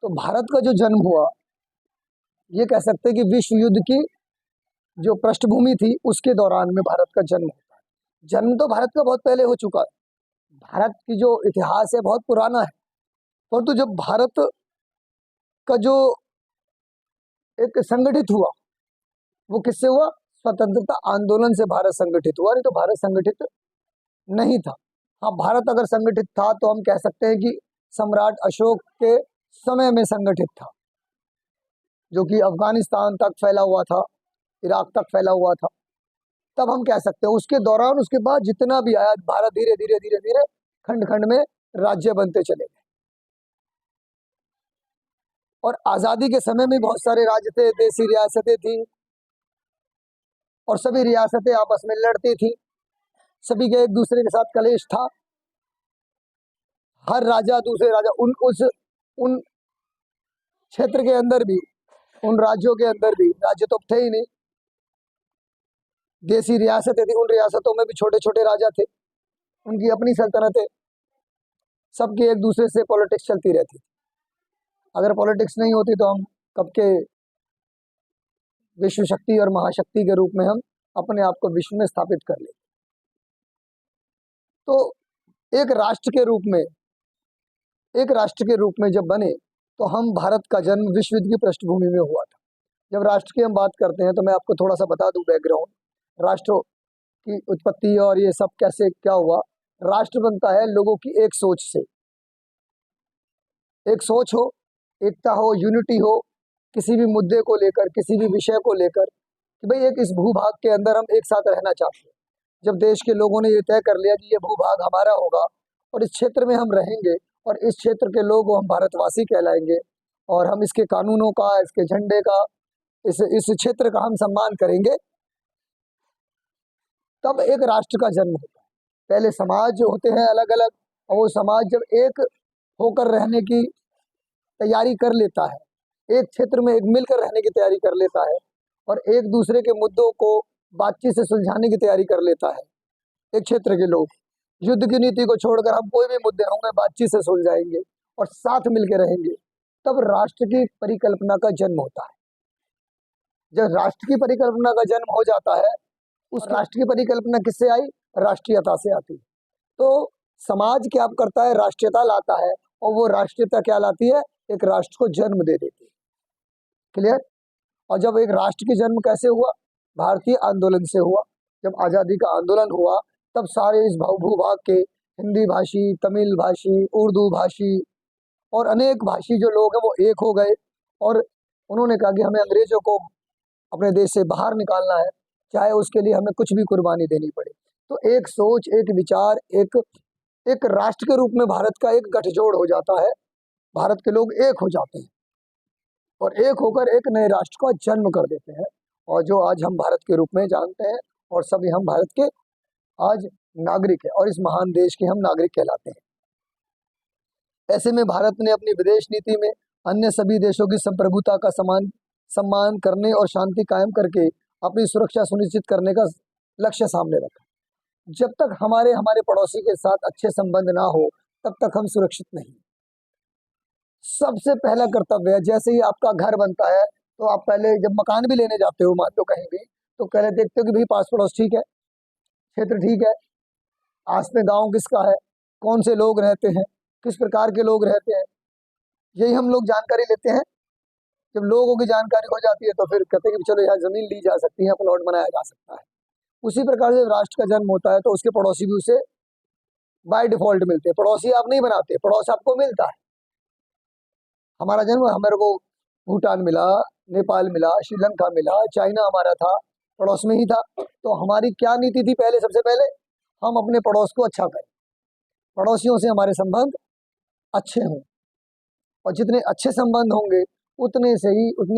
तो भारत का जो जन्म हुआ, ये कह सकते हैं कि विश्व युद्ध की जो पृष्ठभूमि थी उसके दौरान में भारत का जन्म होता है। जन्म तो भारत का बहुत पहले हो चुका है। भारत की जो इतिहास है बहुत पुराना है, परंतु जब भारत का जो एक संगठित हुआ, वो किससे हुआ? स्वतंत्रता आंदोलन से भारत संगठित हुआ, नहीं तो भारत संगठित नहीं था। हाँ, भारत अगर संगठित था तो हम कह सकते हैं कि सम्राट अशोक के समय में संगठित था, जो कि अफगानिस्तान तक फैला हुआ था, इराक तक फैला हुआ था। तब हम कह सकते हैं उसके दौरान, उसके बाद जितना भी आया, भारत धीरे धीरे धीरे धीरे खंड खंड में राज्य बनते चले गए। और आजादी के समय में बहुत सारे राज्य थे, देसी रियासतें थी, और सभी रियासतें आपस में लड़ती थी, सभी के एक दूसरे के साथ कलेश था। हर राजा दूसरे राजा उन क्षेत्र के अंदर भी, उन राज्यों के अंदर भी, राज्य तो थे ही नहीं, देसी रियासतें थी, उन रियासतों में भी छोटे छोटे राजा थे, उनकी अपनी सल्तनतें, सबकी एक दूसरे से पॉलिटिक्स चलती रहती थी। अगर पॉलिटिक्स नहीं होती तो हम कब के विश्व शक्ति और महाशक्ति के रूप में हम अपने आप को विश्व में स्थापित कर लेते। तो एक राष्ट्र के रूप में जब बने तो हम, भारत का जन्म विश्व युद्ध की पृष्ठभूमि में हुआ था। जब राष्ट्र की हम बात करते हैं तो मैं आपको थोड़ा सा बता दूं बैकग्राउंड, राष्ट्र की उत्पत्ति और ये सब कैसे क्या हुआ। राष्ट्र बनता है लोगों की एक सोच से, एक सोच हो, एकता हो, यूनिटी हो, किसी भी मुद्दे को लेकर, किसी भी विषय को लेकर, कि भाई एक इस भूभाग के अंदर हम एक साथ रहना चाहते हैं। जब देश के लोगों ने ये तय कर लिया कि ये भूभाग हमारा होगा और इस क्षेत्र में हम रहेंगे और इस क्षेत्र के लोग हम भारतवासी कहलाएंगे, और हम इसके कानूनों का, इसके झंडे का, इस क्षेत्र का हम सम्मान करेंगे, तब एक राष्ट्र का जन्म होता है। पहले समाज होते हैं अलग अलग, और वो समाज जब एक होकर रहने की तैयारी कर लेता है, एक क्षेत्र में एक मिलकर रहने की तैयारी कर लेता है, और एक दूसरे के मुद्दों को बातचीत से सुलझाने की तैयारी कर लेता है, एक क्षेत्र के लोग युद्ध की नीति को छोड़कर हम कोई भी मुद्दे होंगे बातचीत से सुलझाएंगे और साथ मिलकर रहेंगे, तब राष्ट्र की परिकल्पना का जन्म होता है। जब राष्ट्र की परिकल्पना का जन्म हो जाता है, उस राष्ट्र की परिकल्पना किससे आई? राष्ट्रीयता से आती है। तो समाज क्या करता है? राष्ट्रीयता लाता है, और वो राष्ट्रीयता क्या लाती है? एक राष्ट्र को जन्म दे देती है। क्लियर? और जब एक राष्ट्र की जन्म कैसे हुआ? भारतीय आंदोलन से हुआ। जब आजादी का आंदोलन हुआ तब सारे इस भूभाग के हिंदी भाषी, तमिल भाषी, उर्दू भाषी और अनेक भाषी जो लोग हैं वो एक हो गए, और उन्होंने कहा कि हमें अंग्रेजों को अपने देश से बाहर निकालना है, चाहे उसके लिए हमें कुछ भी कुर्बानी देनी पड़े। तो एक सोच, एक विचार, एक राष्ट्र के रूप में भारत का एक गठजोड़ हो जाता है। भारत के लोग एक हो जाते हैं और एक होकर एक नए राष्ट्र का जन्म कर देते हैं, और जो आज हम भारत के रूप में जानते हैं, और सभी हम भारत के आज नागरिक हैं, और इस महान देश के हम नागरिक कहलाते हैं। ऐसे में भारत ने अपनी विदेश नीति में अन्य सभी देशों की संप्रभुता का सम्मान करने और शांति कायम करके अपनी सुरक्षा सुनिश्चित करने का लक्ष्य सामने रखा। जब तक हमारे पड़ोसी के साथ अच्छे संबंध ना हो तब तक हम सुरक्षित नहीं। सबसे पहला कर्तव्य है, जैसे ही आपका घर बनता है तो आप पहले जब मकान भी लेने जाते हो, मान लो कहीं भी, तो पहले देखते हो कि भाई पास पड़ोस ठीक है, क्षेत्र ठीक है, आस में गांव किसका है, कौन से लोग रहते हैं, किस प्रकार के लोग रहते हैं, यही हम लोग जानकारी लेते हैं। जब लोगों की जानकारी हो जाती है तो फिर कहते हैं कि चलो यहाँ जमीन ली जा सकती है, प्लॉट बनाया जा सकता है। उसी प्रकार से राष्ट्र का जन्म होता है तो उसके पड़ोसी भी उसे बाय डिफॉल्ट मिलते हैं। पड़ोसी आप नहीं बनाते, पड़ोस आपको मिलता है। हमारा जन्म, हमारे को भूटान मिला, नेपाल मिला, श्रीलंका मिला, चाइना हमारा था, पड़ोस में ही था। तो हमारी क्या नीति थी? पहले, सबसे पहले हम अपने पड़ोस को अच्छा करें, पड़ोसियों से हमारे संबंध अच्छे हों, और जितने अच्छे संबंध होंगे उतने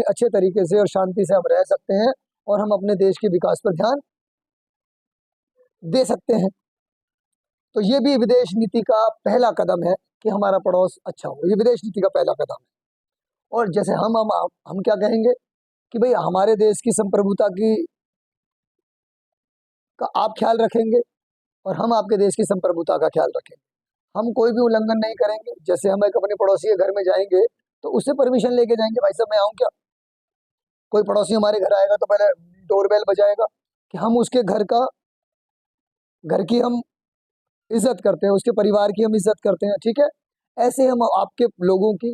अच्छे तरीके से और शांति से हम रह सकते हैं, और हम अपने देश के विकास पर ध्यान दे सकते हैं। तो ये भी विदेश नीति का पहला कदम है कि हमारा पड़ोस अच्छा हो, ये विदेश नीति का पहला कदम है। और जैसे हम क्या कहेंगे कि भाई हमारे देश की संप्रभुता का आप ख्याल रखेंगे और हम आपके देश की संप्रभुता का ख्याल रखेंगे। हम कोई भी उल्लंघन नहीं करेंगे। जैसे हम एक अपने पड़ोसी के घर में जाएंगे तो उससे परमिशन लेके जाएंगे, भाई साहब मैं आऊँ क्या? कोई पड़ोसी हमारे घर आएगा तो पहले डोरबेल बजाएगा कि हम उसके घर की हम इज्जत करते हैं, उसके परिवार की हम इज्जत करते हैं, ठीक है। ऐसे हम आपके लोगों की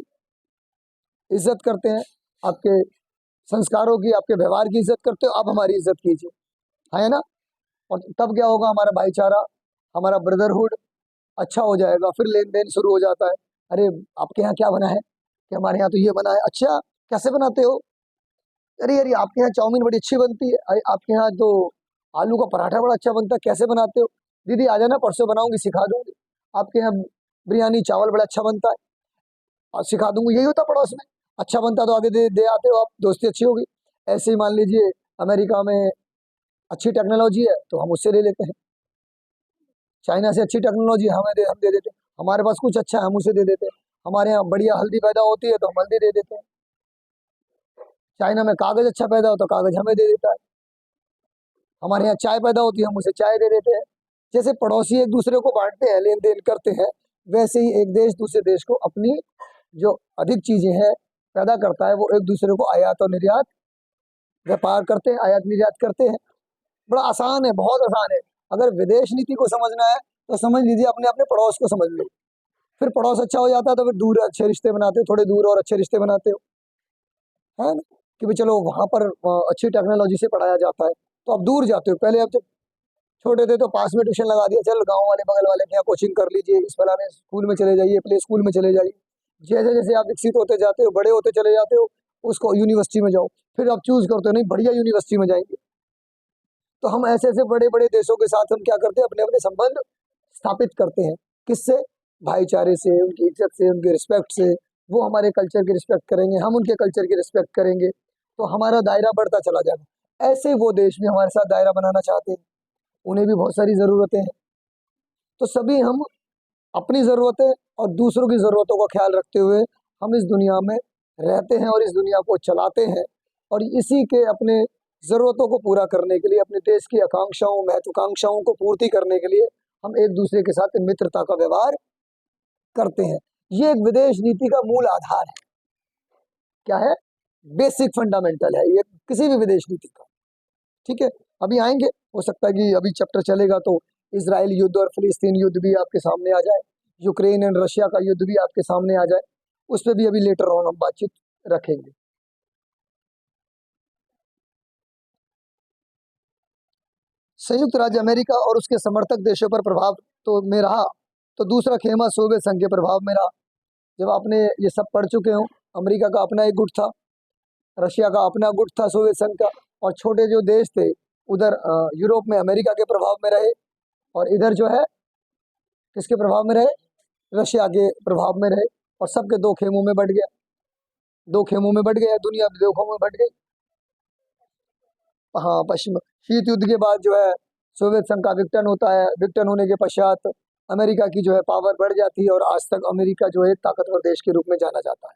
इज्जत करते हैं, आपके संस्कारों की, आपके व्यवहार की इज्जत करते हो, आप हमारी इज्जत कीजिए, है ना। और तब क्या होगा, हमारा भाईचारा, हमारा ब्रदरहुड अच्छा हो जाएगा। फिर लेन देन शुरू हो जाता है। अरे आपके यहाँ क्या बना है? कि हमारे यहाँ तो ये बना है। अच्छा कैसे बनाते हो? अरे यार आपके यहाँ चाउमीन बड़ी अच्छी बनती है। अरे आपके यहाँ तो आलू का पराठा बड़ा अच्छा बनता है, कैसे बनाते हो? दीदी आ जाना, परसों बनाऊंगी, सिखा दूंगी। आपके यहाँ बिरयानी चावल बड़ा अच्छा बनता है और सिखा दूंगी। यही होता पड़ोस में, अच्छा बनता तो आगे दे दे आते हो आप, दोस्ती अच्छी होगी। ऐसे ही मान लीजिए अमेरिका में अच्छी टेक्नोलॉजी है तो हम उससे ले लेते हैं, चाइना से अच्छी टेक्नोलॉजी हम दे देते हैं, हमारे पास कुछ अच्छा है हम उसे दे देते हैं। हमारे यहाँ बढ़िया हल्दी पैदा होती है तो हम हल्दी दे देते हैं। चाइना में कागज अच्छा पैदा होता है, कागज हमें दे देता है। हमारे यहाँ चाय पैदा होती है, हम उसे चाय दे देते हैं। जैसे पड़ोसी एक दूसरे को बांटते हैं, लेन देन करते हैं, वैसे ही एक देश दूसरे देश को अपनी जो अधिक चीजें हैं पैदा करता है, वो एक दूसरे को आयात और निर्यात व्यापार करते हैं, आयात निर्यात करते हैं। बड़ा आसान है, बहुत आसान है। अगर विदेश नीति को समझना है तो समझ लीजिए अपने अपने पड़ोस को समझ लो। फिर पड़ोस अच्छा हो जाता है तो फिर दूर अच्छे रिश्ते बनाते हो, थोड़े दूर और अच्छे रिश्ते बनाते हो, है ना। कि भाई चलो वहां पर अच्छी टेक्नोलॉजी से पढ़ाया जाता है तो आप दूर जाते हो। पहले आप जब छोटे थे तो पास में ट्यूशन लगा दिया, चल गांव वाले बगल वाले के यहाँ कोचिंग कर लीजिए, इस फलाने स्कूल में चले जाइए, प्ले स्कूल में चले जाइए। जैसे जैसे आप विकसित होते जाते हो, बड़े होते चले जाते हो, उसको यूनिवर्सिटी में जाओ, फिर आप चूज करते हो नहीं बढ़िया यूनिवर्सिटी में जाएंगे। तो हम ऐसे ऐसे बड़े बड़े देशों के साथ हम क्या करते हैं, अपने अपने संबंध स्थापित करते हैं। किससे? भाईचारे से, उनकी इज्जत से, उनके रिस्पेक्ट से। वो हमारे कल्चर की रिस्पेक्ट करेंगे, हम उनके कल्चर की रिस्पेक्ट करेंगे, तो हमारा दायरा बढ़ता चला जाएगा। ऐसे वो देश भी हमारे साथ दायरा बनाना चाहते हैं, उन्हें भी बहुत सारी ज़रूरतें हैं। तो सभी हम अपनी ज़रूरतें और दूसरों की ज़रूरतों का ख्याल रखते हुए हम इस दुनिया में रहते हैं और इस दुनिया को चलाते हैं। और इसी के अपने ज़रूरतों को पूरा करने के लिए, अपने देश की आकांक्षाओं महत्वाकांक्षाओं को पूर्ति करने के लिए हम एक दूसरे के साथ मित्रता का व्यवहार करते हैं। ये एक विदेश नीति का मूल आधार है। क्या है? बेसिक फंडामेंटल है ये किसी भी विदेश नीति का, ठीक है। अभी आएंगे, हो सकता है कि अभी चैप्टर चलेगा तो इजराइल युद्ध और फिलिस्तीन युद्ध भी आपके सामने आ जाए, यूक्रेन एंड रशिया का युद्ध भी आपके सामने आ जाए। उस पर भी अभी लेटर ऑन हम बातचीत रखेंगे। संयुक्त राज्य अमेरिका और उसके समर्थक देशों पर प्रभाव तो में रहा, तो दूसरा खेमा सोवियत संघ के प्रभाव में रहा। जब आपने ये सब पढ़ चुके हो, अमेरिका का अपना एक गुट था, रशिया का अपना गुट था सोवियत संघ का, और छोटे जो देश थे उधर यूरोप में अमेरिका के प्रभाव में रहे, और इधर जो है किसके प्रभाव में रहे? रशिया के प्रभाव में रहे। और सबके दो खेमों में बढ़ गया, दो खेमों में बढ़ गया, दुनिया दो खेमों में बढ़ गई। हाँ, पश्चिम शीत युद्ध के बाद जो है सोवियत संघ का विघटन होता है। विघटन होने के पश्चात अमेरिका की जो है पावर बढ़ जाती है, और आज तक अमेरिका जो है एक ताकतवर देश के रूप में जाना जाता है।